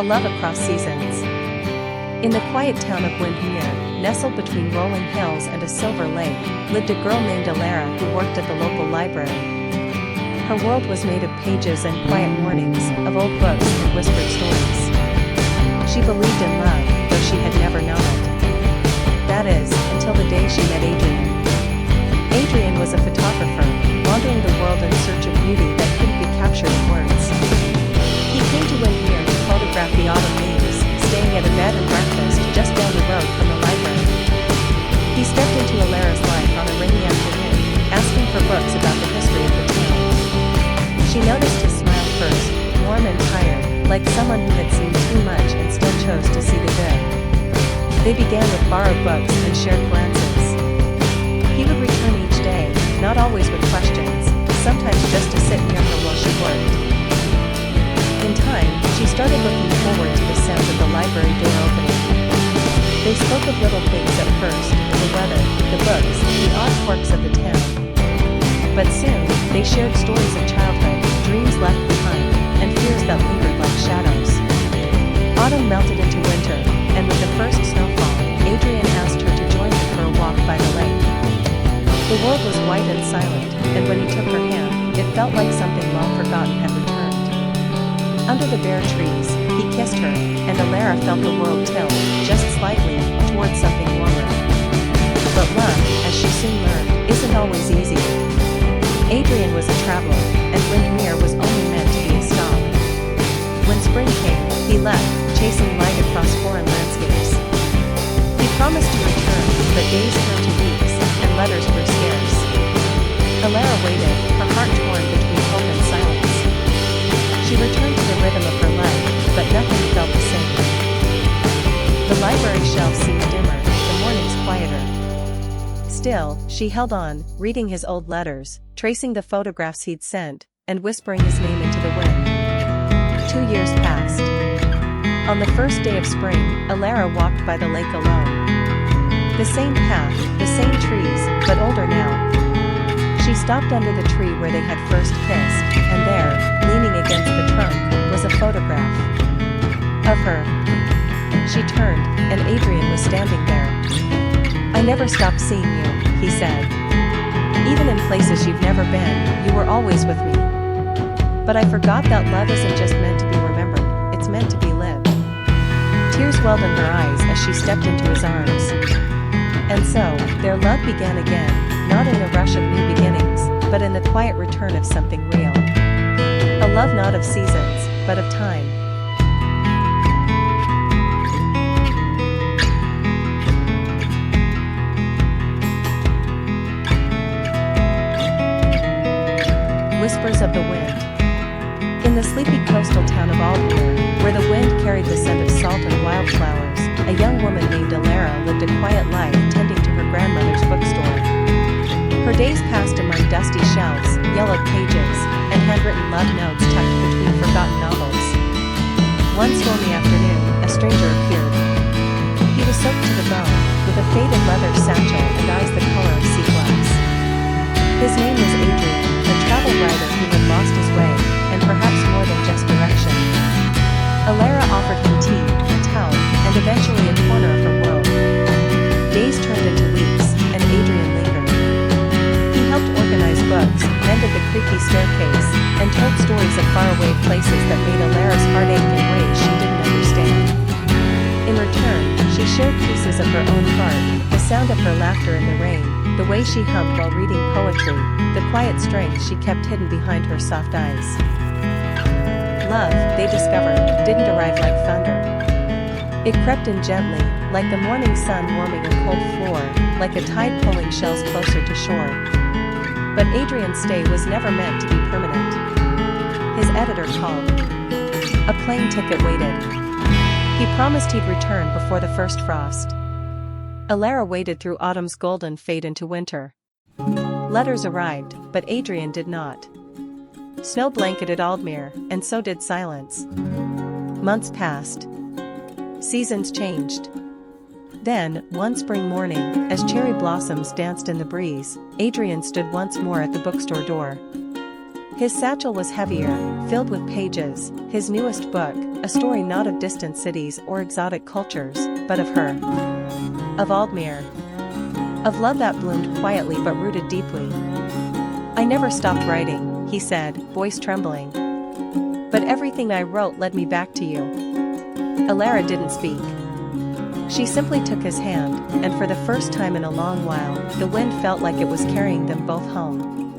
A Love Across Seasons. In the quiet town of Windermere, nestled between rolling hills and a silver lake, lived a girl named Alara who worked at the local library. Her world was made of pages and quiet mornings, of old books and whispered stories. She believed in love, though she had never known it. That is, until the day she met Adrian. Adrian was a photographer, wandering the world in search of beauty that couldn't be captured in words. He came to Windermere to photograph the autumn leaves, staying at a bed and breakfast just down the road from the library. He stepped into Alara's life on a rainy afternoon, asking for books about the history of the town. She noticed his smile first, warm and tired, like someone who had seen too much and still chose to see the good. They began with borrowed books and shared glances. He would return each day, not always with questions, sometimes just to sit near her while she worked. In time, she started looking forward to the sound of the library door opening. They spoke of little things at first, the weather, the books, the odd quirks of the town. But soon, they shared stories of childhood, dreams left behind, and fears that lingered like shadows. Autumn melted into winter, and with the first snowfall, Adrian asked her to join him for a walk by the lake. The world was white and silent, and when he took her hand, it felt like something long forgotten had returned. Under the bare trees, he kissed her, and Alara felt the world tilt, just slightly, towards something warmer. But love, as she soon learned, isn't always easy. Adrian was a traveler, and Windermere was only meant to be a stop. When spring came, he left, chasing light across foreign landscapes. He promised to return, but days turned to weeks, and letters grew scarce. Alara waited, her heart torn between hope and silence. She returned to the rhythm of her life, but nothing felt the same. The library shelves seemed dimmer, the mornings quieter. Still, she held on, reading his old letters, tracing the photographs he'd sent, and whispering his name into the wind. 2 years passed. On the first day of spring, Alara walked by the lake alone. The same path, the same trees, but older now. She stopped under the tree where they had first kissed, and there, leaning against the trunk, was a photograph of her. She turned, and Adrian was standing there. "I never stopped seeing you," he said. "Even in places you've never been, you were always with me. But I forgot that love isn't just meant to be remembered, it's meant to be lived." Tears welled in her eyes as she stepped into his arms. And so, their love began again, not in the rush of new beginnings, but in the quiet return of something real. A love not of seasons, but of time. Whispers of the Wind. In the sleepy coastal town of Adrian, where the wind carried the scent of salt and wildflowers, a young woman named Alara lived a quiet life tending to her grandmother's bookstore. Her days passed among dusty shelves, yellowed pages, and handwritten love notes tucked between forgotten novels. One stormy afternoon, a stranger appeared. He was soaked to the bone, with a faded leather satchel and eyes the color of sea glass. His name was Adrian, a travel writer who had lost his way, and perhaps more than just direction. Alara offered him tea, a towel, and eventually a corner of her world. Days turned into weeks, and Adrian lingered. He helped organize books, mended the creaky staircase, and told stories of faraway places that made Alara's heart ache in ways she didn't understand. In return, she shared pieces of her own heart, the sound of her laughter in the rain, the way she hummed while reading poetry, the quiet strength she kept hidden behind her soft eyes. Love, they discovered, didn't arrive like thunder. It crept in gently, like the morning sun warming a cold floor, like a tide pulling shells closer to shore. But Adrian's stay was never meant to be permanent. His editor called. A plane ticket waited. He promised he'd return before the first frost. Alara waited through autumn's golden fade into winter. Letters arrived, but Adrian did not. Snow blanketed Aldmere, and so did silence. Months passed. Seasons changed. Then, one spring morning, as cherry blossoms danced in the breeze, Adrian stood once more at the bookstore door. His satchel was heavier, filled with pages, his newest book, a story not of distant cities or exotic cultures, but of her. Of Aldmere. Of love that bloomed quietly but rooted deeply. I never stopped writing, he said, voice trembling. But everything I wrote led me back to you. Alara didn't speak. She simply took his hand, and for the first time in a long while, the wind felt like it was carrying them both home.